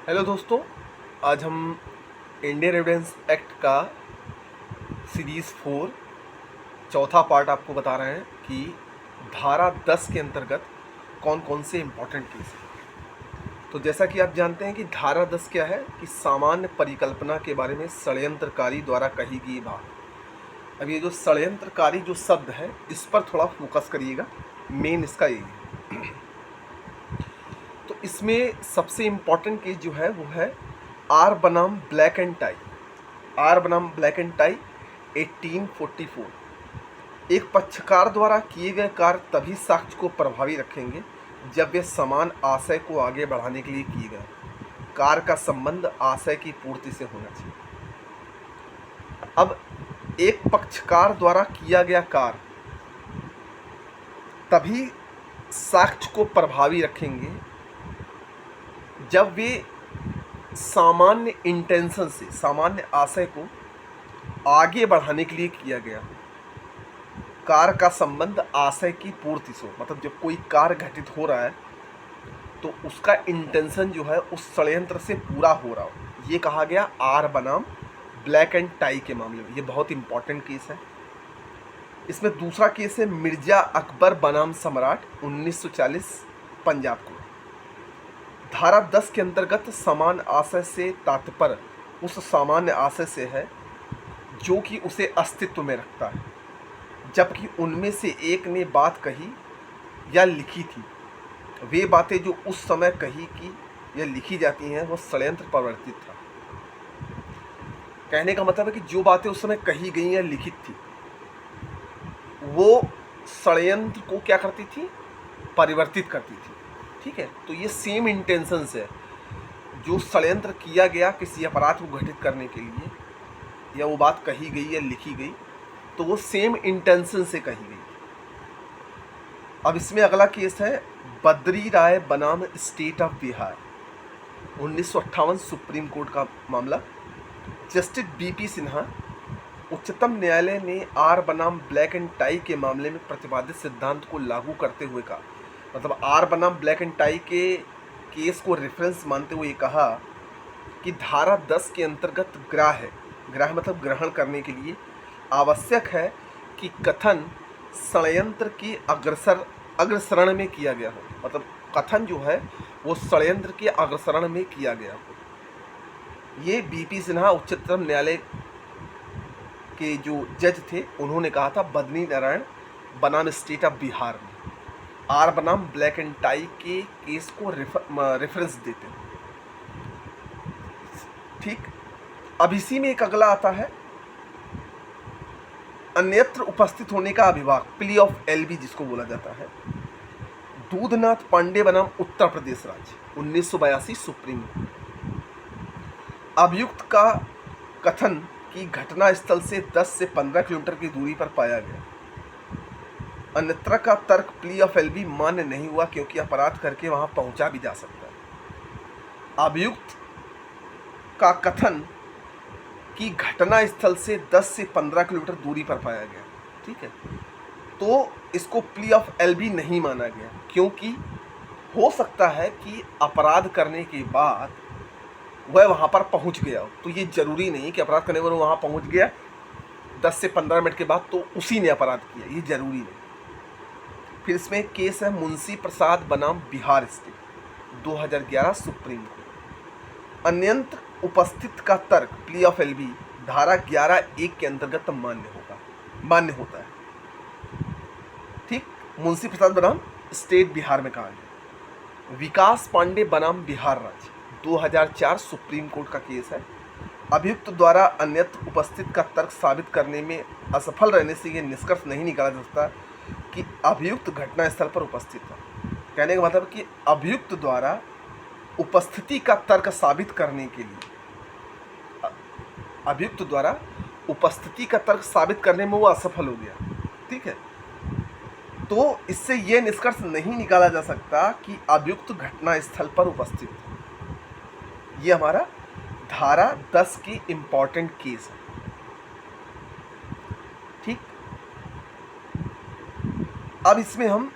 Hello दोस्तों, आज हम इंडियन एविडेंस एक्ट का सीरीज़ 4 चौथा पार्ट आपको बता रहे हैं कि धारा 10 के अंतर्गत कौन कौन से इम्पोर्टेंट केस हैं। तो जैसा कि आप जानते हैं कि धारा 10 क्या है कि सामान्य परिकल्पना के बारे में षड्यंत्रकारी द्वारा कही गई बात। अब ये जो षड्यंत्रकारी जो शब्द है इस पर थोड़ा फोकस करिएगा, मेन इसका यही है। तो इसमें सबसे इम्पॉर्टेंट केस जो है वो है आर बनाम ब्लैक एंड टाई। आर बनाम ब्लैक एंड टाई 1844। एक पक्षकार द्वारा किए गए कार्य तभी साक्ष्य को प्रभावी रखेंगे जब वे समान आशय को आगे बढ़ाने के लिए किए गए। कार्य का संबंध आशय की पूर्ति से होना चाहिए। अब एक पक्षकार द्वारा किया गया कार्य तभी साक्ष्य को प्रभावी रखेंगे जब वे सामान्य इंटेंशन से, सामान्य आशय को आगे बढ़ाने के लिए किया गया। कार्य का संबंध आशय की पूर्ति से, मतलब जब कोई कार्य घटित हो रहा है तो उसका इंटेंशन जो है उस षड्यंत्र से पूरा हो रहा हो। ये कहा गया आर बनाम ब्लैक एंड टाई के मामले में। ये बहुत इंपॉर्टेंट केस है। इसमें दूसरा केस है मिर्जा अकबर बनाम सम्राट 1940 पंजाब को। धारा 10 के अंतर्गत समान आशय से तात्पर्य उस सामान्य आशय से है जो कि उसे अस्तित्व में रखता है, जबकि उनमें से एक ने बात कही या लिखी थी। वे बातें जो उस समय कही की या लिखी जाती हैं वो षड्यंत्र प्रवर्तित था। कहने का मतलब है कि जो बातें उस समय कही गई या लिखित थी वो षड्यंत्र को क्या करती थी, परिवर्तित करती थी। ठीक है, तो ये सेम इंटेंशन से जो षड्यंत्र किया गया किसी अपराध को घटित करने के लिए, या वो बात कही गई या लिखी गई तो वो सेम इंटेंशन से कही गई। अब इसमें अगला केस है बद्री राय बनाम state of Bihar 1958 supreme court का मामला। जस्टिस बीपी सिन्हा उच्चतम न्यायालय ने आर बनाम ब्लैक एंड टाई के मामले में प्रतिपादित सिद्धांत को लागू करते हुए कहा, मतलब आर बनाम ब्लैक एंड टाई के केस को रेफरेंस मानते हुए कहा कि धारा 10 के अंतर्गत ग्राह्य मतलब ग्रहण करने के लिए आवश्यक है कि कथन षड्यंत्र की अग्रसरण में किया गया हो। मतलब कथन जो है वो षड्यंत्र के अग्रसरण में किया गया हो। ये बीपी सिन्हा उच्चतम न्यायालय के जो जज थे उन्होंने कहा था बद्री नारायण बनाम स्टेट ऑफ बिहार में। आर बनाम ब्लैक एंड टाई के केस को रेफरेंस देते हैं। ठीक, अब इसी में एक अगला आता है अन्यत्र उपस्थित होने का अभिभाग, प्ली ऑफ एलबी जिसको बोला जाता है। दूधनाथ पांडे बनाम उत्तर प्रदेश राज्य 1982 सुप्रीम कोर्ट। अभियुक्त का कथन कि घटना स्थल से 10 से 15 किलोमीटर की दूरी पर पाया गया। अन्यत्र का तर्क प्ली ऑफ एलबी मान्य नहीं हुआ क्योंकि अपराध करके वहां पहुंचा भी जा सकता है। अभियुक्त का कथन कि घटना स्थल से 10 से 15 किलोमीटर दूरी पर पाया गया, ठीक है, तो इसको प्ली ऑफ एलबी नहीं माना गया क्योंकि हो सकता है कि अपराध करने के बाद वह वहाँ पर पहुँच गया हो। तो ये जरूरी नहीं कि अपराध करने पर वहाँ पहुँच गया 10 से 15 मिनट के बाद तो उसी ने अपराध किया, ये जरूरी नहीं। फिर इसमें एक केस है मुंशी प्रसाद बनाम बिहार स्टेट 2011 सुप्रीम कोर्ट। अन्यंत्र उपस्थित का तर्क प्ली ऑफ एलबी धारा 11(1) के अंतर्गत मान्य होता है। ठीक, मुंशी प्रसाद बनाम स्टेट बिहार में कहा गया। विकास पांडे बनाम बिहार राज्य 2004 सुप्रीम कोर्ट का केस है। अभियुक्त द्वारा अन्यत्र उपस्थित का तर्क साबित करने में असफल रहने से यह निष्कर्ष नहीं निकाला जा सकता कि अभियुक्त घटना स्थल पर उपस्थित था। कहने का मतलब कि अभियुक्त द्वारा उपस्थिति का तर्क साबित करने के लिए, अभियुक्त द्वारा उपस्थिति का तर्क साबित करने में वो असफल हो गया। ठीक है, तो इससे यह निष्कर्ष नहीं निकाला जा सकता कि अभियुक्त घटना स्थल पर उपस्थित है। ये हमारा धारा 10 की इंपॉर्टेंट केस है। ठीक, अब इसमें हम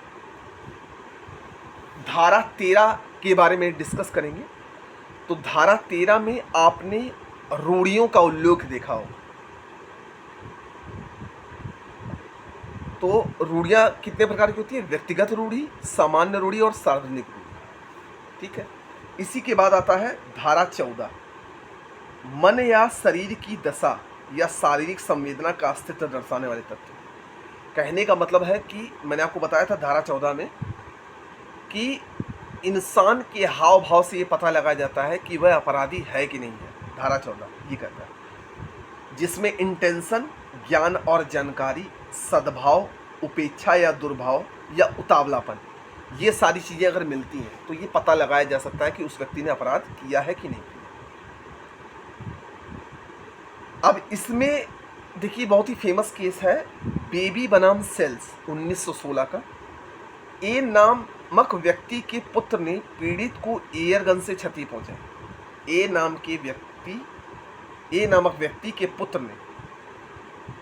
धारा 13 के बारे में डिस्कस करेंगे। तो धारा 13 में आपने रूढ़ियों का उल्लेख देखा हो। तो रूढ़ियाँ कितने प्रकार की होती है? व्यक्तिगत रूढ़ी, सामान्य रूढ़ी और सार्वजनिक रूढ़ी। ठीक है। इसी के बाद आता है धारा 14, मन या शरीर की दशा या शारीरिक संवेदना का अस्तित्व दर्शाने वाले तत्व। कहने का मतलब है कि मैंने आपको बताया था धारा 14 में कि इंसान के हाव भाव से ये पता लगाया जाता है कि वह अपराधी है कि नहीं है। धारा 14 ये कहता है, जिसमें इंटेंशन, ज्ञान और जानकारी, सद्भाव, उपेक्षा या दुर्भाव या उतावलापन, ये सारी चीज़ें अगर मिलती हैं तो ये पता लगाया जा सकता है कि उस व्यक्ति ने अपराध किया है कि नहीं किया। अब इसमें देखिए बहुत ही फेमस केस है बेबी बनाम सेल्स 1916 का। ए नामक व्यक्ति के पुत्र ने पीड़ित को एयर गन से क्षति पहुंचाई। ए नामक व्यक्ति के पुत्र ने,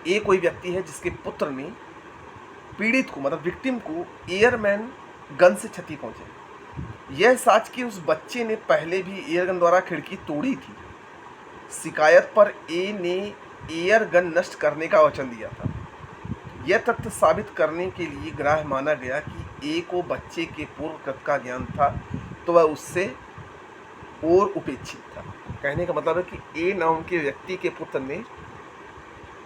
ए कोई व्यक्ति है जिसके पुत्र ने पीड़ित को मतलब विक्टिम को एयरमैन गन से क्षति पहुंचाई। यह सच कि उस बच्चे ने पहले भी एयर गन द्वारा खिड़की तोड़ी थी। शिकायत पर ए ने एयर गन नष्ट करने का वचन दिया था। यह तथ्य साबित करने के लिए ग्राह्य माना गया कि ए को बच्चे के पूर्व कृत्य का ज्ञान था, तो वह उससे और उपेक्षित था। कहने का मतलब है कि ए नाम के व्यक्ति के पुत्र ने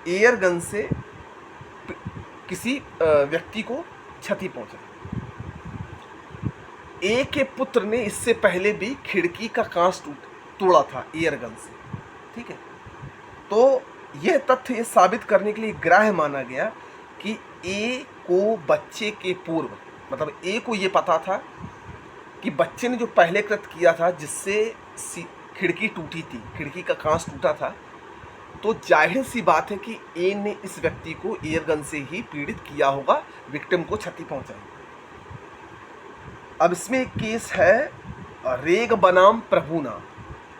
एयर गन से किसी व्यक्ति को क्षति पहुंचाई। ए के पुत्र ने इससे पहले भी खिड़की का कांच तोड़ा था एयर गन से। ठीक है। तो यह तथ्य साबित करने के लिए ग्राह्य माना गया कि ए को बच्चे के पूर्व मतलब ए को ये पता था कि बच्चे ने जो पहले कृत्य किया था जिससे खिड़की टूटी थी, खिड़की का कांच टूटा था, तो जाहिर सी बात है कि ए ने इस व्यक्ति को एयर गन से ही पीड़ित किया होगा, विक्टिम को क्षति पहुंचाई। अब इसमें एक केस है रेग बनाम प्रभुना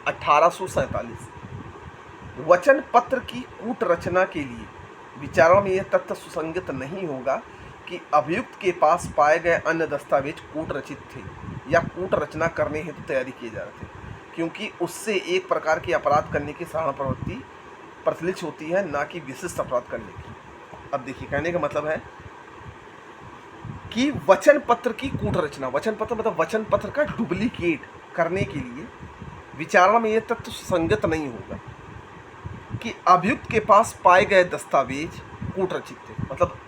1847। वचन पत्र की कूट रचना के लिए विचारों में यह तथ्य सुसंगत नहीं होगा कि अभियुक्त के पास पाए गए अन्य दस्तावेज कूट रचित थे या कूट रचना करने हेतु तैयारी किए जा रहे थे, क्योंकि उससे एक प्रकार की अपराध करने की साधारण प्रवृत्ति प्रचलित होती है, ना कि विशिष्ट अपराध करने की। अब देखिए कहने का मतलब है कि वचन पत्र की कूट रचना, वचन पत्र मतलब वचन पत्र का डुप्लीकेट करने के लिए विचारणा में यह तथ्य सुसंगत नहीं होगा कि अभियुक्त के पास पाए गए दस्तावेज कूट रचित थे। मतलब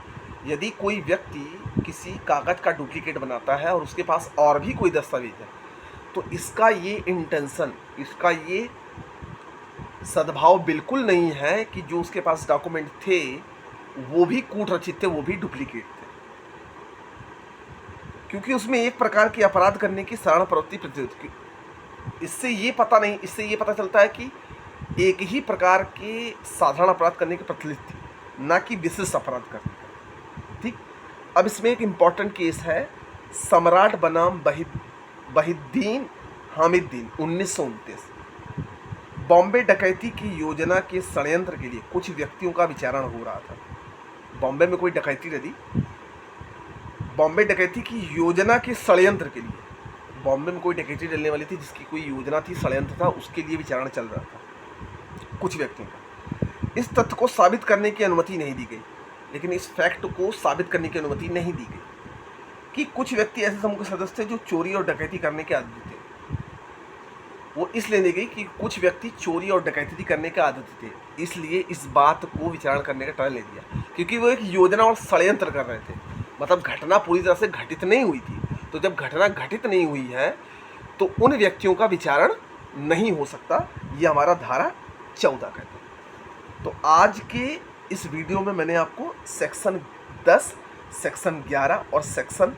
यदि कोई व्यक्ति किसी कागज का डुप्लीकेट बनाता है और उसके पास और भी कोई दस्तावेज है, तो इसका ये इंटेंशन, इसका ये सद्भाव बिल्कुल नहीं है कि जो उसके पास डॉक्यूमेंट थे वो भी कूट रचित थे, वो भी डुप्लीकेट थे, क्योंकि उसमें एक प्रकार की अपराध करने की साधारण प्रवृत्ति प्रचलित। इससे ये पता चलता है कि एक ही प्रकार के साधारण अपराध करने की प्रचलित थी, ना कि विशिष्ट अपराध करने का। ठीक। अब इसमें एक इम्पॉर्टेंट केस है सम्राट बनाम वहीद्दीन हामिदुद्दीन 1929। बॉम्बे डकैती की योजना के षड्यंत्र के लिए कुछ व्यक्तियों का विचारण हो रहा था। बॉम्बे में कोई डकैती रही, बॉम्बे डकैती की योजना के षड्यंत्र के लिए, बॉम्बे में कोई डकैती डलने वाली थी जिसकी कोई योजना थी, षड्यंत्र था, उसके लिए विचारण चल रहा था कुछ व्यक्तियों का। इस तथ्य को साबित करने की अनुमति नहीं दी गई, लेकिन इस फैक्ट को साबित करने की अनुमति नहीं दी गई कि कुछ व्यक्ति ऐसे समूह के सदस्य थे जो चोरी और डकैती करने के आदी थे। वो इसलिए दी गई कि कुछ व्यक्ति चोरी और डकैती करने के आदती थे, इसलिए इस बात को विचारण करने का टर्न ले दिया, क्योंकि वो एक योजना और षड्यंत्र कर रहे थे। मतलब घटना पूरी तरह से घटित नहीं हुई थी, तो जब घटना घटित नहीं हुई है तो उन व्यक्तियों का विचारण नहीं हो सकता। ये हमारा धारा 14 कहते हैं। तो आज के इस वीडियो में मैंने आपको सेक्शन 10, सेक्शन 11 और सेक्शन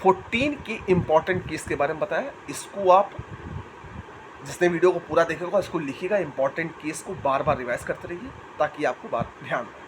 14 के इम्पॉर्टेंट केस के बारे में बताया। इसको आप जिसने वीडियो को पूरा देखेगा इसको लिखिएगा, इम्पॉर्टेंट केस को बार बार रिवाइज करते रहिए ताकि आपको बार ध्यान रहे।